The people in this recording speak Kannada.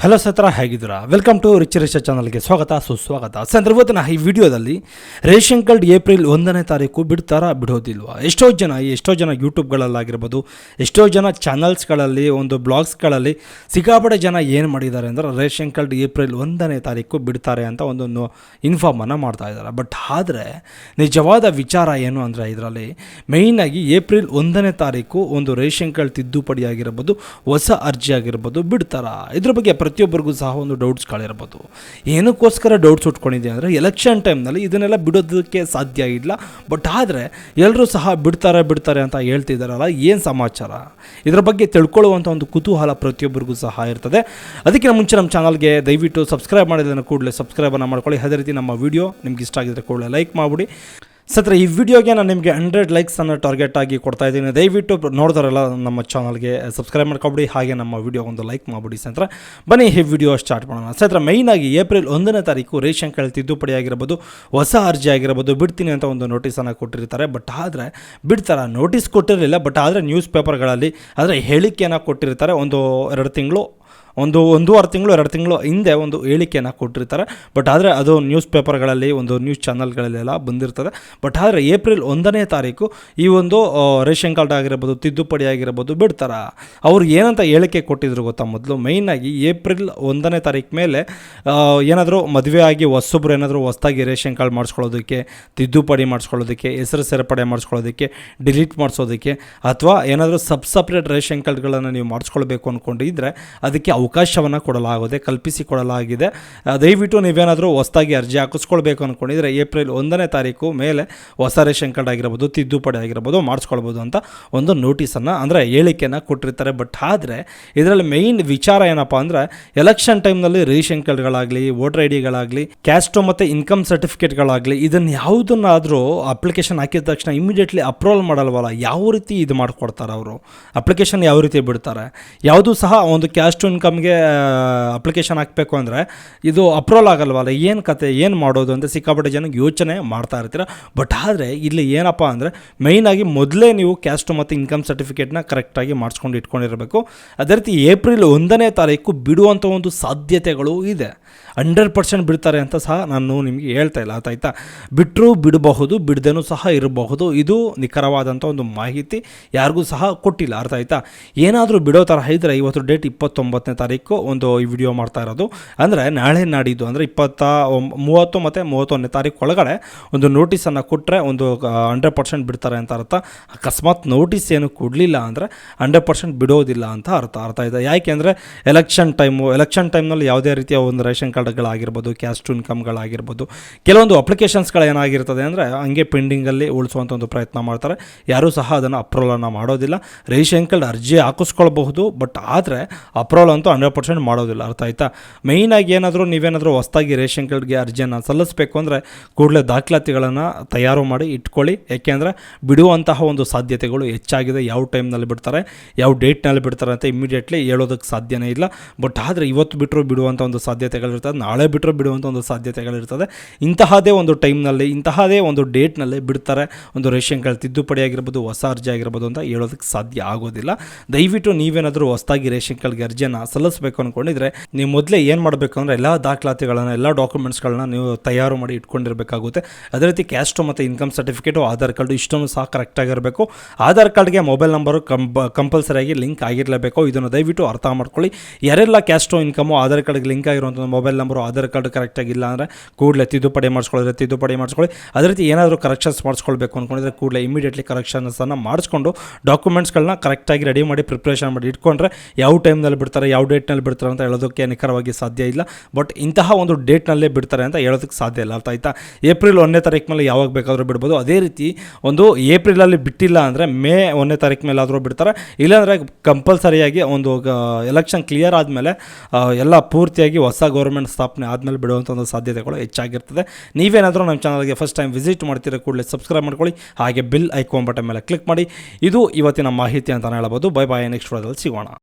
ಹಲೋ ಸತ್ರ ಹೇಗಿದ್ದೀರಾ? ವೆಲ್ಕಮ್ ಟು ರಿಚ್ ಚಾನಲ್ಗೆ ಸ್ವಾಗತ ಸುಸ್ವಾಗತ. ಇವತ್ತಿನ ಈ ವಿಡಿಯೋದಲ್ಲಿ ರೇಷನ್ ಕಾರ್ಡ್ ಏಪ್ರಿಲ್ 1ನೇ ತಾರೀಕು ಬಿಡ್ತಾರಾ ಬಿಡೋದಿಲ್ವಾ? ಎಷ್ಟೋ ಜನ ಯೂಟ್ಯೂಬ್ಗಳಲ್ಲಾಗಿರ್ಬೋದು, ಎಷ್ಟೋ ಜನ ಚಾನಲ್ಸ್ಗಳಲ್ಲಿ, ಒಂದು ಬ್ಲಾಗ್ಸ್ಗಳಲ್ಲಿ ಸಿಕ್ಕಾಪಟ್ಟೆ ಜನ ಏನು ಮಾಡಿದ್ದಾರೆ ಅಂದರೆ ರೇಷನ್ ಕಾರ್ಡ್ ಏಪ್ರಿಲ್ 1ನೇ ತಾರೀಕು ಬಿಡ್ತಾರೆ ಅಂತ ಒಂದು ಇನ್ಫಾರ್ಮನ್ನು ಮಾಡ್ತಾ ಇದ್ದಾರೆ. ಬಟ್ ಆದರೆ ನಿಜವಾದ ವಿಚಾರ ಏನು ಅಂದರೆ ಇದರಲ್ಲಿ ಮೇಯ್ನಾಗಿ ಏಪ್ರಿಲ್ 1ನೇ ತಾರೀಕು ಒಂದು ರೇಷನ್ ಕಾರ್ಡ್ ತಿದ್ದುಪಡಿ ಆಗಿರ್ಬೋದು, ಹೊಸ ಅರ್ಜಿ ಆಗಿರ್ಬೋದು ಬಿಡ್ತಾರಾ, ಇದ್ರ ಬಗ್ಗೆ ಪ್ರತಿಯೊಬ್ಬರಿಗೂ ಸಹ ಒಂದು ಡೌಟ್ಸ್ಗಳಿರ್ಬೋದು. ಏನಕ್ಕೋಸ್ಕರ ಡೌಟ್ಸ್ ಉಟ್ಕೊಂಡಿದೆ ಅಂದರೆ ಎಲೆಕ್ಷನ್ ಟೈಮ್ನಲ್ಲಿ ಇದನ್ನೆಲ್ಲ ಬಿಡೋದಕ್ಕೆ ಸಾಧ್ಯ ಇಲ್ಲ. ಬಟ್ ಆದರೆ ಎಲ್ಲರೂ ಸಹ ಬಿಡ್ತಾರೆ ಅಂತ ಹೇಳ್ತಿದ್ದಾರಲ್ಲ, ಏನು ಸಮಾಚಾರ? ಇದರ ಬಗ್ಗೆ ತಿಳ್ಕೊಳ್ಳುವಂಥ ಒಂದು ಕುತೂಹಲ ಪ್ರತಿಯೊಬ್ಬರಿಗೂ ಸಹ ಇರ್ತದೆ. ಅದಕ್ಕಿಂತ ಮುಂಚೆ ನಮ್ಮ ಚಾನಲ್ಗೆ ದಯವಿಟ್ಟು ಸಬ್ಸ್ಕ್ರೈಬ್ ಮಾಡಿದ್ದನ್ನು ಕೂಡಲೇ ಸಬ್ಸ್ಕ್ರೈಬನ್ನು ಮಾಡ್ಕೊಳ್ಳಿ. ಅದೇ ರೀತಿ ನಮ್ಮ ವಿಡಿಯೋ ನಿಮ್ಗೆ ಇಷ್ಟ ಆಗಿದ್ರೆ ಕೂಡಲೇ ಲೈಕ್ ಮಾಡಿಬಿಡಿ. ಈ ವಿಡಿಯೋಗೆ ನಾನು ನಿಮಗೆ 100 ಲೈಕ್ಸನ್ನು ಟಾರ್ಗೆಟ್ ಆಗಿ ಕೊಡ್ತಾ ಇದ್ದೀನಿ. ದಯವಿಟ್ಟು ನೋಡಿದಾರೆಲ್ಲ ನಮ್ಮ ಚಾನಲ್ಗೆ ಸಬ್ಸ್ಕ್ರೈಬ್ ಮಾಡ್ಕೊಬಿಡಿ, ಹಾಗೆ ನಮ್ಮ ವಿಡಿಯೋ ಒಂದು ಲೈಕ್ ಮಾಡಿಬಿಡಿ. ಬನ್ನಿ ಈ ವಿಡಿಯೋ ಸ್ಟಾರ್ಟ್ ಮಾಡೋಣ. ಮೈನಾಗಿ ಏಪ್ರಿಲ್ 1ನೇ ತಾರೀಕು ರೇಷನ್ ಕಾರ್ಡ್ ತಿದ್ದುಪಡಿ ಆಗಿರ್ಬೋದು, ಹೊಸ ಅರ್ಜಿ ಆಗಿರ್ಬೋದು ಬಿಡ್ತೀನಿ ಅಂತ ಒಂದು ನೋಟಿಸನ್ನು ಕೊಟ್ಟಿರ್ತಾರೆ. ಬಟ್ ಆದರೆ ಬಿಡ್ತಾರೆ, ನೋಟಿಸ್ ಕೊಟ್ಟಿರಲಿಲ್ಲ. ಬಟ್ ಆದರೆ ನ್ಯೂಸ್ ಪೇಪರ್ಗಳಲ್ಲಿ ಆದರೆ ಹೇಳಿಕೆಯನ್ನು ಕೊಟ್ಟಿರ್ತಾರೆ. ಒಂದೂವರೆ ತಿಂಗಳು 2 ತಿಂಗಳು ಹಿಂದೆ ಒಂದು ಹೇಳಿಕೆಯನ್ನು ಕೊಟ್ಟಿರ್ತಾರೆ. ಬಟ್ ಆದರೆ ಅದು ನ್ಯೂಸ್ ಪೇಪರ್ಗಳಲ್ಲಿ, ಒಂದು ನ್ಯೂಸ್ ಚಾನಲ್ಗಳಲ್ಲೆಲ್ಲ ಬಂದಿರ್ತದೆ. ಬಟ್ ಆದರೆ ಏಪ್ರಿಲ್ 1ನೇ ತಾರೀಕು ಈ ಒಂದು ರೇಷನ್ ಕಾರ್ಡ್ ಆಗಿರ್ಬೋದು, ತಿದ್ದುಪಡಿ ಆಗಿರ್ಬೋದು ಬಿಡ್ತಾರೆ. ಅವರು ಏನಂತ ಹೇಳಿಕೆ ಕೊಟ್ಟಿದ್ರು ಗೊತ್ತಾ? ಮೊದಲು ಮೈನಾಗಿ ಏಪ್ರಿಲ್ 1ನೇ ತಾರೀಕು ಮೇಲೆ ಏನಾದರೂ ಮದುವೆ ಆಗಿ ಹೊಸೊಬ್ಬರು ಏನಾದರೂ ಹೊಸದಾಗಿ ರೇಷನ್ ಕಾರ್ಡ್ ಮಾಡಿಸ್ಕೊಳ್ಳೋದಕ್ಕೆ, ತಿದ್ದುಪಡಿ ಮಾಡಿಸ್ಕೊಳ್ಳೋದಕ್ಕೆ, ಹೆಸರು ಸೇರ್ಪಡೆ ಮಾಡಿಸ್ಕೊಳ್ಳೋದಕ್ಕೆ, ಡಿಲೀಟ್ ಮಾಡಿಸೋದಕ್ಕೆ, ಅಥವಾ ಏನಾದರೂ ಸಪ್ರೇಟ್ ರೇಷನ್ ಕಾರ್ಡ್ಗಳನ್ನು ನೀವು ಮಾಡಿಸ್ಕೊಳ್ಬೇಕು ಅಂದ್ಕೊಂಡಿದ್ರೆ ಅದಕ್ಕೆ ಅವಕಾಶವನ್ನು ಕಲ್ಪಿಸಿಕೊಡಲಾಗಿದೆ. ದಯವಿಟ್ಟು ನೀವೇನಾದರೂ ಹೊಸದಾಗಿ ಅರ್ಜಿ ಹಾಕಿಸ್ಕೊಳ್ಬೇಕು ಅಂದ್ಕೊಂಡಿದ್ರೆ ಏಪ್ರಿಲ್ 1ನೇ ತಾರೀಕು ಮೇಲೆ ಹೊಸ ರೇಷನ್ ಕಾರ್ಡ್ ಆಗಿರ್ಬೋದು, ತಿದ್ದುಪಡಿ ಆಗಿರ್ಬೋದು ಮಾಡಿಸ್ಕೊಳ್ಬೋದು ಅಂತ ಒಂದು ನೋಟಿಸನ್ನು ಅಂದರೆ ಹೇಳಿಕೆಯನ್ನು ಕೊಟ್ಟಿರ್ತಾರೆ. ಬಟ್ ಆದರೆ ಇದರಲ್ಲಿ ಮೇಯ್ನ್ ವಿಚಾರ ಏನಪ್ಪ ಅಂದರೆ ಎಲೆಕ್ಷನ್ ಟೈಮ್ನಲ್ಲಿ ರೇಷನ್ ಕಾರ್ಡ್ಗಳಾಗಲಿ, ವೋಟರ್ ಐ ಡಿಗಳಾಗಲಿ, ಕ್ಯಾಸ್ಟು ಮತ್ತು ಇನ್ಕಮ್ ಸರ್ಟಿಫಿಕೇಟ್ಗಳಾಗಲಿ ಇದನ್ನು ಯಾವುದನ್ನಾದರೂ ಅಪ್ಲಿಕೇಶನ್ ಹಾಕಿದ ತಕ್ಷಣ ಇಮಿಡಿಯೇಟ್ಲಿ ಅಪ್ರೂವಲ್ ಮಾಡಲ್ವಲ್ಲ, ಯಾವ ರೀತಿ ಇದು ಮಾಡಿಕೊಡ್ತಾರೆ ಅವರು? ಅಪ್ಲಿಕೇಶನ್ ಯಾವ ರೀತಿ ಬಿಡ್ತಾರೆ? ಯಾವುದೂ ಸಹ ಒಂದು ಕ್ಯಾಸ್ಟು ಇನ್ಕಮ್ಗೆ ಅಪ್ಲಿಕೇಶನ್ ಹಾಕಬೇಕು ಅಂದರೆ ಇದು ಅಪ್ರೂವಲ್ ಆಗಲ್ವಲ್ಲ, ಏನು ಕತೆ, ಏನು ಮಾಡೋದು ಅಂತ ಸಿಕ್ಕಾಪಟ್ಟೆ ಜನಕ್ಕೆ ಯೋಚನೆ ಮಾಡ್ತಾ ಇರ್ತೀರ. ಬಟ್ ಆದರೆ ಇಲ್ಲಿ ಏನಪ್ಪ ಅಂದರೆ ಮೇಯ್ನಾಗಿ ಮೊದಲೇ ನೀವು ಕ್ಯಾಸ್ಟು ಮತ್ತು ಇನ್ಕಮ್ ಸರ್ಟಿಫಿಕೇಟ್ನ ಕರೆಕ್ಟಾಗಿ ಮಾಡಿಸ್ಕೊಂಡು ಇಟ್ಕೊಂಡಿರಬೇಕು. ಅದೇ ರೀತಿ ಏಪ್ರಿಲ್ 1ನೇ ತಾರೀಕು ಬಿಡುವಂಥ ಒಂದು ಸಾಧ್ಯತೆಗಳು ಇದೆ. 100% ಬಿಡ್ತಾರೆ ಅಂತ ಸಹ ನಾನು ನಿಮಗೆ ಹೇಳ್ತಾ ಇಲ್ಲ, ಆಯ್ತಾ? ಬಿಟ್ಟರೂ ಬಿಡಬಹುದು, ಬಿಡದೇನೂ ಸಹ ಇರಬಹುದು. ಇದು ನಿಖರವಾದಂಥ ಒಂದು ಮಾಹಿತಿ ಯಾರಿಗೂ ಸಹ ಕೊಟ್ಟಿಲ್ಲ, ಅರ್ಥ ಆಯ್ತಾ? ಏನಾದರೂ ಬಿಡೋ ಥರ ಇದ್ದರೆ ಇವತ್ತು ಡೇಟ್ 29ನೇ ತಾರೀಕು ಒಂದು ಈ ವಿಡಿಯೋ ಮಾಡ್ತಾ ಇರೋದು. ಅಂದರೆ ನಾಳೆ ನಾಡಿದ್ದು ಅಂದರೆ 30 ಮತ್ತು 31ನೇ ತಾರೀಕು ಒಳಗಡೆ ಒಂದು ನೋಟಿಸನ್ನು ಕೊಟ್ಟರೆ ಒಂದು 100% ಬಿಡ್ತಾರೆ ಅಂತ ಅರ್ಥ. ಅಕಸ್ಮಾತ್ ನೋಟಿಸ್ ಏನು ಕೊಡಲಿಲ್ಲ ಅಂದರೆ 100% ಬಿಡೋದಿಲ್ಲ ಅಂತ ಅರ್ಥ ಆಯ್ತಾ? ಯಾಕೆಂದರೆ ಎಲೆಕ್ಷನ್ ಟೈಮ್ನಲ್ಲಿ ಯಾವುದೇ ರೀತಿಯ ಒಂದು ರೇಷನ್ ಕಾರ್ಡ್ಗಳಾಗಿರ್ಬೋದು, ಕ್ಯಾಸ್ಟ್ ಇನ್ಕಮ್ಗಳಾಗಿರ್ಬೋದು, ಕೆಲವೊಂದು ಅಪ್ಲಿಕೇಶನ್ಸ್ಗಳೇನಾಗಿರ್ತದೆ ಅಂದರೆ ಹಂಗೆ ಪೆಂಡಿಂಗಲ್ಲಿ ಉಳಿಸುವಂಥ ಒಂದು ಪ್ರಯತ್ನ ಮಾಡ್ತಾರೆ. ಯಾರೂ ಸಹ ಅದನ್ನು ಅಪ್ರೂವಲನ್ನು ಮಾಡೋದಿಲ್ಲ. ರೇಷನ್ ಕಾರ್ಡ್ ಅರ್ಜಿ ಹಾಕಿಸ್ಕೊಳ್ಬಹುದು, ಬಟ್ ಆದರೆ ಅಪ್ರೂವಲ್ ಅಂತೂ 100% ಮಾಡೋದಿಲ್ಲ, ಅರ್ಥ ಆಯ್ತಾ? ಮೇಯ್ನಾಗಿ ನೀವೇನಾದರೂ ಹೊಸದಾಗಿ ರೇಷನ್ ಕಾರ್ಡ್ಗೆ ಅರ್ಜಿಯನ್ನು ಸಲ್ಲಿಸಬೇಕು ಅಂದರೆ ಕೂಡಲೇ ದಾಖಲಾತಿಗಳನ್ನು ತಯಾರು ಮಾಡಿ ಇಟ್ಕೊಳ್ಳಿ. ಯಾಕೆಂದರೆ ಬಿಡುವಂತಹ ಒಂದು ಸಾಧ್ಯತೆಗಳು ಹೆಚ್ಚಾಗಿದೆ. ಯಾವ ಟೈಮ್ನಲ್ಲಿ ಬಿಡ್ತಾರೆ, ಯಾವ ಡೇಟ್ನಲ್ಲಿ ಬಿಡ್ತಾರೆ ಅಂತ ಇಮಿಡಿಯೇಟ್ಲಿ ಹೇಳೋದಕ್ಕೆ ಸಾಧ್ಯನೇ ಇಲ್ಲ. ಬಟ್ ಆದರೆ ಇವತ್ತು ಬಿಟ್ಟರು ಬಿಡುವಂಥ ಒಂದು ಸಾಧ್ಯತೆಗಳಿರ್ತದೆ, ನಾಳೆ ಬಿಟ್ಟರು ಬಿಡುವಂಥ ಒಂದು ಸಾಧ್ಯತೆಗಳಿರ್ತದೆ. ಇಂತಹದೇ ಒಂದು ಟೈಮ್ನಲ್ಲಿ, ಇಂತಹದೇ ಒಂದು ಡೇಟ್ನಲ್ಲಿ ಬಿಡ್ತಾರೆ ಒಂದು ರೇಷನ್ ಕಾರ್ಡ್ ತಿದ್ದುಪಡಿ ಆಗಿರ್ಬೋದು, ಹೊಸ ಅರ್ಜಿ ಆಗಿರ್ಬೋದು ಅಂತ ಹೇಳೋದಕ್ಕೆ ಸಾಧ್ಯ ಆಗೋದಿಲ್ಲ. ದಯವಿಟ್ಟು ನೀವೇನಾದರೂ ಹೊಸದಾಗಿ ರೇಷನ್ ಕಾರ್ಡ್ಗೆ ಅರ್ಜಿಯನ್ನು ಸಲ್ಲಿಸಬೇಕು ಅಂದ್ಕೊಂಡಿದ್ರೆ ನೀವು ಮೊದಲೇ ಏನು ಮಾಡಬೇಕು ಅಂದರೆ ಎಲ್ಲ ದಾಖಲಾತಿಗಳನ್ನು, ಎಲ್ಲ ಡಾಕ್ಯುಮೆಂಟ್ಸ್ಗಳನ್ನ ನೀವು ತಯಾರು ಮಾಡಿ ಇಟ್ಕೊಂಡಿರಬೇಕಾಗುತ್ತೆ. ಅದೇ ರೀತಿ ಕ್ಯಾಸ್ಟು ಮತ್ತು ಇನ್ಕಮ್ ಸರ್ಟಿಫಿಕೇಟು, ಆಧಾರ್ ಕಾರ್ಡು ಇಷ್ಟೊಂದು ಸಹ ಕರೆಕ್ಟಾಗಿರಬೇಕು. ಆಧಾರ್ ಕಾರ್ಡ್ಗೆ ಮೊಬೈಲ್ ನಂಬರು ಕಂಪಲ್ಸರಿಯಾಗಿ ಲಿಂಕ್ ಆಗಿರಲೇಬೇಕು. ಇದನ್ನು ದಯವಿಟ್ಟು ಅರ್ಥ ಮಾಡ್ಕೊಳ್ಳಿ. ಯಾರೆಲ್ಲ ಕ್ಯಾಸ್ಟು ಇನ್ಕಮು ಆಧಾರ್ ಕಾರ್ಡ್ಗೆ ಲಿಂಕ್ ಆಗಿರುವಂಥ ಮೊಬೈಲ್ ನಂಬರು, ಆಧಾರ್ ಕಾರ್ಡ್ ಕರೆಕ್ಟಾಗಿಲ್ಲ ಅಂದರೆ ಕೂಡಲೇ ತಿದ್ದುಪಡಿ ಮಾಡಿಸ್ಕೊಳ್ಳಿ. ಅದೇ ರೀತಿ ಏನಾದರೂ ಕರೆಕ್ಷನ್ಸ್ ಮಾಡಿಸ್ಕೊಳ್ಬೇಕು ಅಂದ್ಕೊಂಡಿದ್ರೆ ಕೂಡಲೇ ಇಮಿಡಿಯೇಟ್ಲಿ ಕರೆಕ್ಷನ್ಸನ್ನು ಮಾಡಿಸ್ಕೊಂಡು ಡಾಕ್ಯುಮೆಂಟ್ಸ್ಗಳನ್ನ ಕರೆಕ್ಟಾಗಿ ರೆಡಿ ಮಾಡಿ ಪ್ರಿಪ್ರೇಷನ್ ಮಾಡಿ ಇಟ್ಕೊಂಡ್ರೆ ಯಾವ ಟೈಮ್ನಲ್ಲಿ ಬಿಡ್ತಾರೆ, ಯಾವ ಡೇಟ್ನಲ್ಲಿ ಬಿಡ್ತಾರೆ ಅಂತ ಹೇಳೋದಕ್ಕೆ ನಿಖರವಾಗಿ ಸಾಧ್ಯ ಇಲ್ಲ. ಬಟ್ ಇಂತಹ ಒಂದು ಡೇಟ್ನಲ್ಲೇ ಬಿಡ್ತಾರೆ ಅಂತ ಹೇಳೋದಕ್ಕೆ ಸಾಧ್ಯ ಇಲ್ಲ, ಅರ್ಥ ಆಯ್ತಾ? ಏಪ್ರಿಲ್ 1ನೇ ತಾರೀಕು ಮೇಲೆ ಯಾವಾಗ ಬೇಕಾದರೂ ಬಿಡ್ಬೋದು. ಅದೇ ರೀತಿ ಒಂದು ಏಪ್ರಿಲಲ್ಲಿ ಬಿಟ್ಟಿಲ್ಲ ಅಂದರೆ ಮೇ 1ನೇ ತಾರೀಕು ಮೇಲೆ ಆದರೂ ಬಿಡ್ತಾರೆ. ಇಲ್ಲಾಂದರೆ ಕಂಪಲ್ಸರಿಯಾಗಿ ಒಂದು ಎಲೆಕ್ಷನ್ ಕ್ಲಿಯರ್ ಆದಮೇಲೆ ಎಲ್ಲ ಪೂರ್ತಿಯಾಗಿ ಹೊಸ ಗೌರ್ಮೆಂಟ್ ಸ್ಥಾಪನೆ ಆದಮೇಲೆ ಬಿಡುವಂಥ ಒಂದು ಸಾಧ್ಯತೆಗಳು ಹೆಚ್ಚಾಗಿರ್ತದೆ. ನೀವೇನಾದರೂ ನಮ್ಮ ಚಾನಲ್ಗೆ ಫಸ್ಟ್ ಟೈಮ್ ವಿಸಿಟ್ ಮಾಡ್ತೀರಾ ಕೂಡಲೇ ಸಬ್ಸ್ಕ್ರೈಬ್ ಮಾಡ್ಕೊಳ್ಳಿ, ಹಾಗೆ ಬೆಲ್ ಐಕಾನ್ ಬಟನ್ ಮೇಲೆ ಕ್ಲಿಕ್ ಮಾಡಿ. ಇದು ಇವತ್ತಿನ ಮಾಹಿತಿ ಅಂತಲೇ ಹೇಳ್ಬೋದು. ಬೈ ಬಾಯ್, ನೆಕ್ಸ್ಟ್ ವಿಡಿಯೋದಲ್ಲಿ ಸಿಗೋಣ.